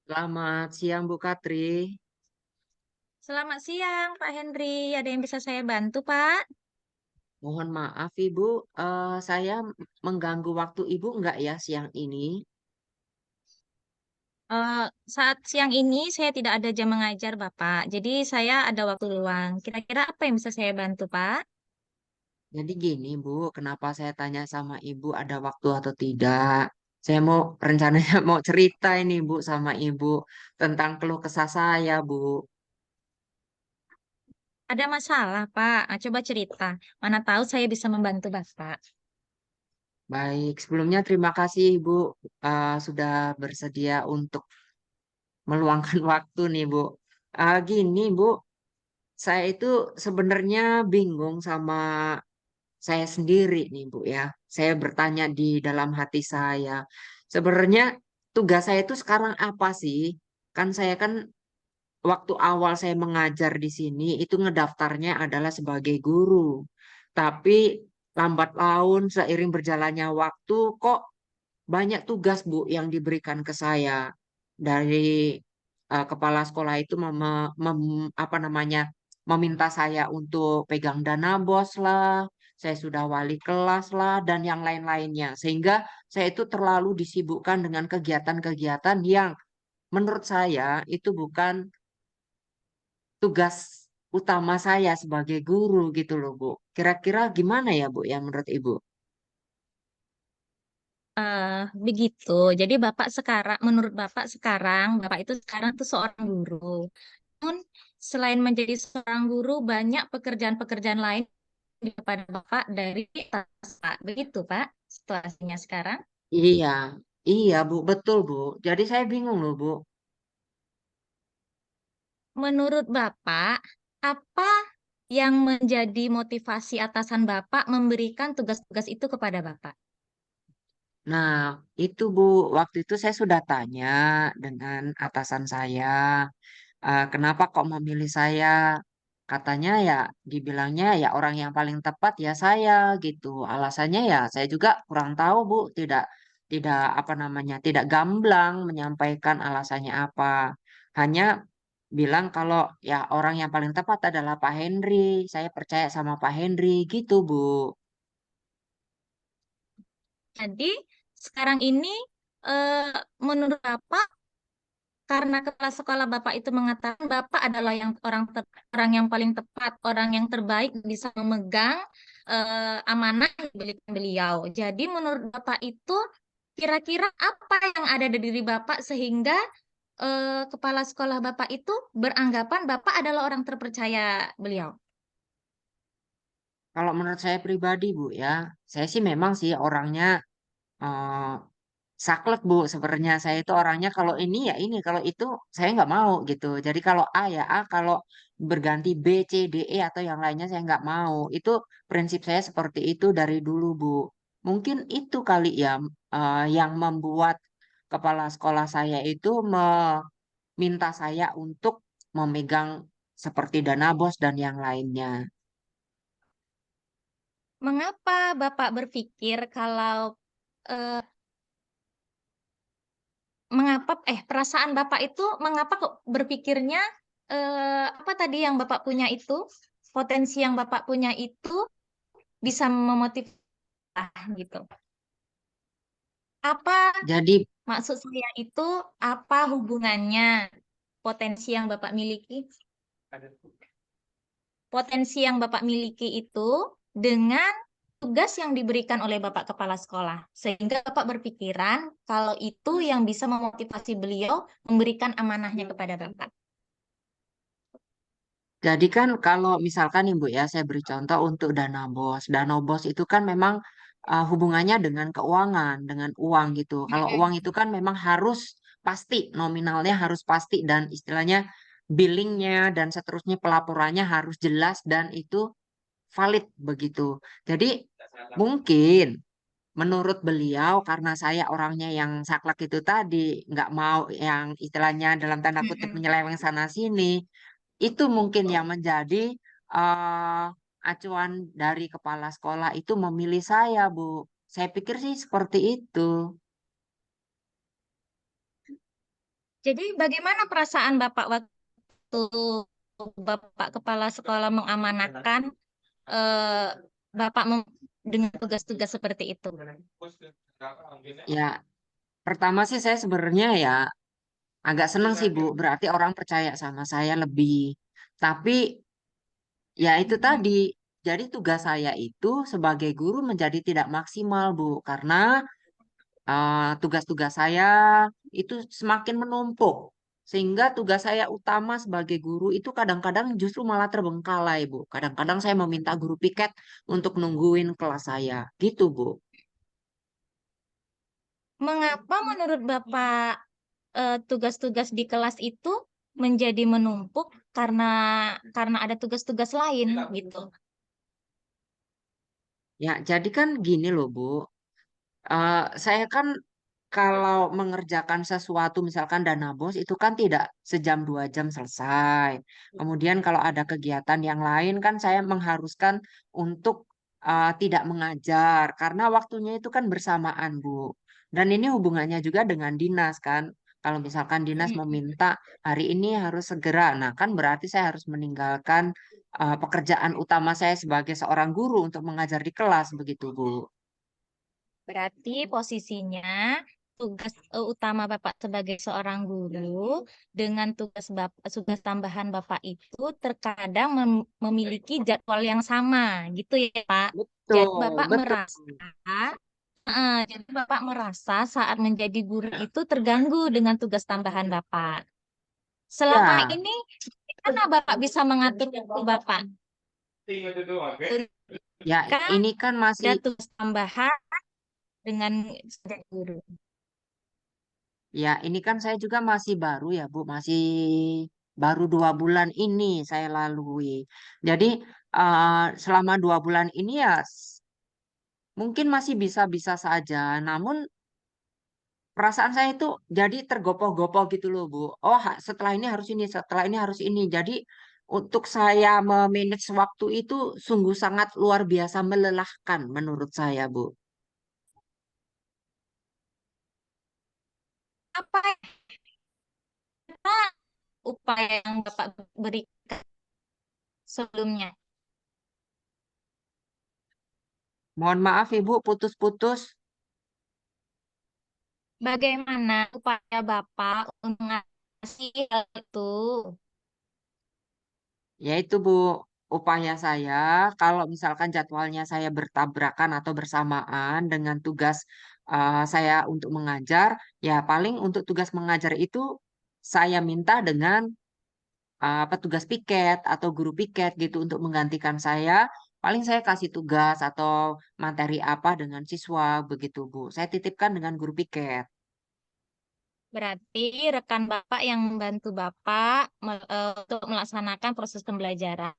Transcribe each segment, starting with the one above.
Selamat siang Bu Katri. Selamat siang, Pak Henry. Ada yang bisa saya bantu, Pak? Mohon maaf Ibu, saya mengganggu waktu Ibu enggak ya siang ini? Eh, saat siang ini saya tidak ada jam mengajar, Bapak. Jadi saya ada waktu luang. Kira-kira apa yang bisa saya bantu, Pak? Jadi gini Bu, kenapa saya tanya sama Ibu ada waktu atau tidak? Saya mau rencananya mau cerita ini Bu sama Ibu tentang keluh kesah saya Bu. Ada masalah, Pak. Coba cerita. Mana tahu saya bisa membantu Bapak. Baik, sebelumnya terima kasih Ibu sudah bersedia untuk meluangkan waktu nih Bu. Gini Bu, saya itu sebenarnya bingung sama saya sendiri nih Bu ya. Saya bertanya di dalam hati saya. Sebenarnya tugas saya itu sekarang apa sih? Kan saya kan waktu awal saya mengajar di sini itu ngedaftarnya adalah sebagai guru. Tapi lambat laun seiring berjalannya waktu kok banyak tugas Bu yang diberikan ke saya dari kepala sekolah itu apa namanya meminta saya untuk pegang dana bos lah, saya sudah wali kelas lah dan yang lain-lainnya sehingga saya itu terlalu disibukkan dengan kegiatan-kegiatan yang menurut saya itu bukan tugas utama saya sebagai guru gitu loh Bu. Kira-kira gimana ya Bu ya menurut Ibu? Eh, Begitu. Jadi menurut Bapak itu sekarang tuh seorang guru. Namun, selain menjadi seorang guru, banyak pekerjaan-pekerjaan lain kepada Bapak dari atas, Pak. Begitu, Pak, situasinya sekarang. Iya, iya Bu, betul Bu. Jadi saya bingung loh Bu. Menurut Bapak, apa yang menjadi motivasi atasan Bapak memberikan tugas-tugas itu kepada Bapak? Nah, itu Bu, waktu itu saya sudah tanya dengan atasan saya, kenapa kok memilih saya? Katanya ya, dibilangnya ya orang yang paling tepat ya saya gitu. Alasannya ya saya juga kurang tahu Bu, tidak apa namanya, tidak gamblang menyampaikan alasannya apa. Hanya bilang kalau ya orang yang paling tepat adalah Pak Henry. Saya percaya sama Pak Henry gitu Bu. Jadi, sekarang ini eh, menurut Bapak, karena kepala sekolah Bapak itu mengatakan Bapak adalah orang yang paling tepat, orang yang terbaik bisa memegang amanah yang diberikan beliau. Jadi, menurut Bapak itu kira-kira apa yang ada di diri Bapak sehingga kepala sekolah Bapak itu beranggapan Bapak adalah orang terpercaya beliau. Kalau menurut saya pribadi Bu ya, saya sih memang sih orangnya eh, saklek Bu. Sebenarnya saya itu orangnya kalau ini ya ini, kalau itu saya nggak mau gitu. Jadi kalau A ya A, kalau berganti B, C, D, E atau yang lainnya saya nggak mau. Itu prinsip saya seperti itu dari dulu Bu. Mungkin itu kali ya yang membuat kepala sekolah saya itu meminta saya untuk memegang seperti dana bos dan yang lainnya. Mengapa Bapak berpikir kalau eh, perasaan Bapak itu mengapa kok berpikirnya apa tadi yang Bapak punya itu potensi yang Bapak punya itu bisa memotivasi gitu. Apa Jadi maksud saya itu apa hubungannya potensi yang Bapak miliki? Potensi yang Bapak miliki itu dengan tugas yang diberikan oleh Bapak Kepala Sekolah. Sehingga Bapak berpikiran kalau itu yang bisa memotivasi beliau memberikan amanahnya kepada Bapak. Jadi kan kalau misalkan nih Bu ya, saya beri contoh untuk dana bos. Dana bos itu kan memang hubungannya dengan keuangan, dengan uang gitu. Kalau uang itu kan memang harus pasti, nominalnya harus pasti dan istilahnya billingnya dan seterusnya pelaporannya harus jelas dan itu valid begitu. Jadi mungkin menurut beliau karena saya orangnya yang saklek itu tadi, nggak mau yang istilahnya dalam tanda kutip Mm-mm. menyeleweng sana sini, itu mungkin yang menjadi eh, acuan dari kepala sekolah itu memilih saya, Bu. Saya pikir sih seperti itu. Jadi bagaimana perasaan Bapak waktu Bapak kepala sekolah mengamanahkan eh, Bapak dengan tugas-tugas seperti itu? Ya, pertama sih saya sebenarnya ya agak senang sih, Bu. Berarti orang percaya sama saya lebih. Tapi ya itu tadi. Jadi tugas saya itu sebagai guru menjadi tidak maksimal, Bu. Karena tugas-tugas saya itu semakin menumpuk. Sehingga tugas saya utama sebagai guru itu kadang-kadang justru malah terbengkalai, Bu. Kadang-kadang saya meminta guru piket untuk nungguin kelas saya. Gitu, Bu. Mengapa menurut Bapak tugas-tugas di kelas itu menjadi menumpuk karena ada tugas-tugas lain gitu? Ya, jadi kan gini loh, Bu. Saya kan kalau mengerjakan sesuatu misalkan dana bos itu kan tidak sejam 2 jam selesai. Kemudian kalau ada kegiatan yang lain kan saya mengharuskan untuk tidak mengajar karena waktunya itu kan bersamaan, Bu. Dan ini hubungannya juga dengan dinas kan. Kalau misalkan dinas meminta hari ini harus segera, nah kan berarti saya harus meninggalkan pekerjaan utama saya sebagai seorang guru untuk mengajar di kelas begitu, Bu. Berarti posisinya tugas utama Bapak sebagai seorang guru dengan tugas tambahan Bapak itu terkadang memiliki jadwal yang sama, gitu ya, Pak. Jadi Betul, Bapak betul. merasa, jadi Bapak merasa saat menjadi guru itu terganggu dengan tugas tambahan Bapak. Selama Ya, ini, karena Bapak bisa mengatur waktu Bapak? ya Ketika ini kan ada masih, tugas tambahan dengan sebagai guru. ya ini kan saya juga masih baru ya Bu, masih baru 2 bulan ini saya lalui. Jadi selama 2 bulan ini ya mungkin masih bisa-bisa saja. Namun perasaan saya itu jadi tergopoh-gopoh gitu loh Bu. Oh setelah ini harus ini, setelah ini harus ini. Jadi untuk saya memanage waktu itu sungguh sangat luar biasa melelahkan menurut saya Bu. Apa upaya yang Bapak berikan sebelumnya? Mohon maaf Ibu, putus-putus. Bagaimana upaya Bapak untuk mengatasi hal itu? Yaitu Bu, upaya saya kalau misalkan jadwalnya saya bertabrakan atau bersamaan dengan tugas saya untuk mengajar, ya paling untuk tugas mengajar itu saya minta dengan petugas piket atau guru piket gitu untuk menggantikan saya. Paling saya kasih tugas atau materi apa dengan siswa begitu Bu. Saya titipkan dengan guru piket. Berarti rekan Bapak yang membantu Bapak untuk melaksanakan proses pembelajaran.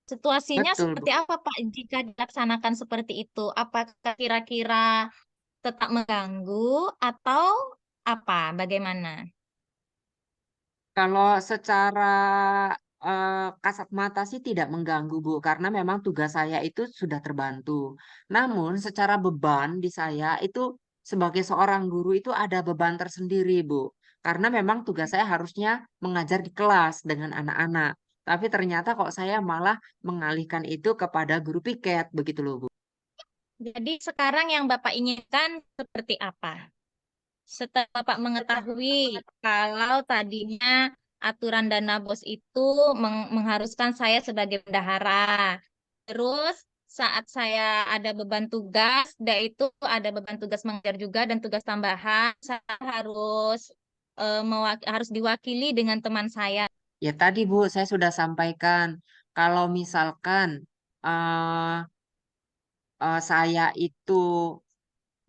Situasinya Betul Bu. seperti apa Pak jika dilaksanakan seperti itu? Apakah kira-kira tetap mengganggu atau apa? Bagaimana? Kalau secara kasat mata sih tidak mengganggu, Bu, karena memang tugas saya itu sudah terbantu. Namun secara beban di saya itu sebagai seorang guru itu ada beban tersendiri, Bu. Karena memang tugas saya harusnya mengajar di kelas dengan anak-anak. Tapi ternyata kok saya malah mengalihkan itu kepada guru piket, begitu loh, Bu. Jadi sekarang yang Bapak inginkan seperti apa? Setelah Bapak mengetahui kalau tadinya aturan dana bos itu mengharuskan saya sebagai bendahara. Terus saat saya ada beban tugas, itu ada beban tugas mengajar juga dan tugas tambahan, saya harus diwakili dengan teman saya. Ya tadi, Bu, saya sudah sampaikan kalau misalkan eh saya itu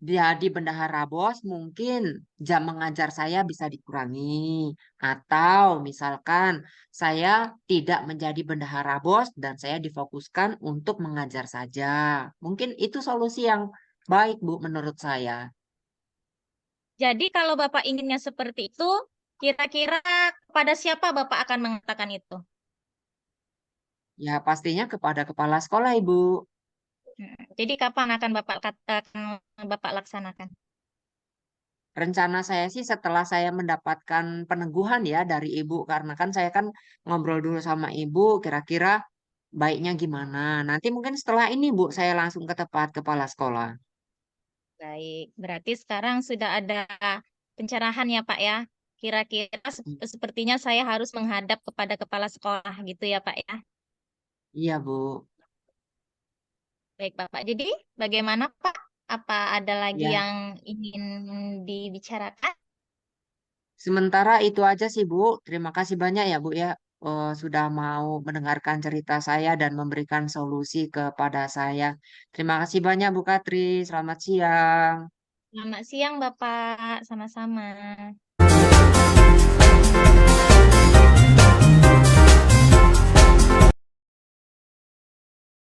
jadi bendahara bos, mungkin jam mengajar saya bisa dikurangi. Atau misalkan saya tidak menjadi bendahara bos dan saya difokuskan untuk mengajar saja. Mungkin itu solusi yang baik, Bu, menurut saya. Jadi kalau Bapak inginnya seperti itu, kira-kira kepada siapa Bapak akan mengatakan itu? Ya, pastinya kepada kepala sekolah, Ibu. Jadi kapan akan Bapak laksanakan? Rencana saya sih setelah saya mendapatkan peneguhan ya dari Ibu, karena kan saya kan ngobrol dulu sama Ibu, kira-kira baiknya gimana. Nanti mungkin setelah ini, Bu, saya langsung ke tempat kepala sekolah. Baik, berarti sekarang sudah ada pencerahan ya Pak ya. Kira-kira sepertinya saya harus menghadap kepada kepala sekolah gitu ya Pak ya. Iya, Bu. Baik Bapak. Jadi bagaimana Pak? Apa ada lagi Ya, yang ingin dibicarakan? sementara itu aja sih, Bu. Terima kasih banyak ya, Bu ya, sudah mau mendengarkan cerita saya dan memberikan solusi kepada saya. Terima kasih banyak, Bu Katri. Selamat siang. Selamat siang Bapak, sama-sama.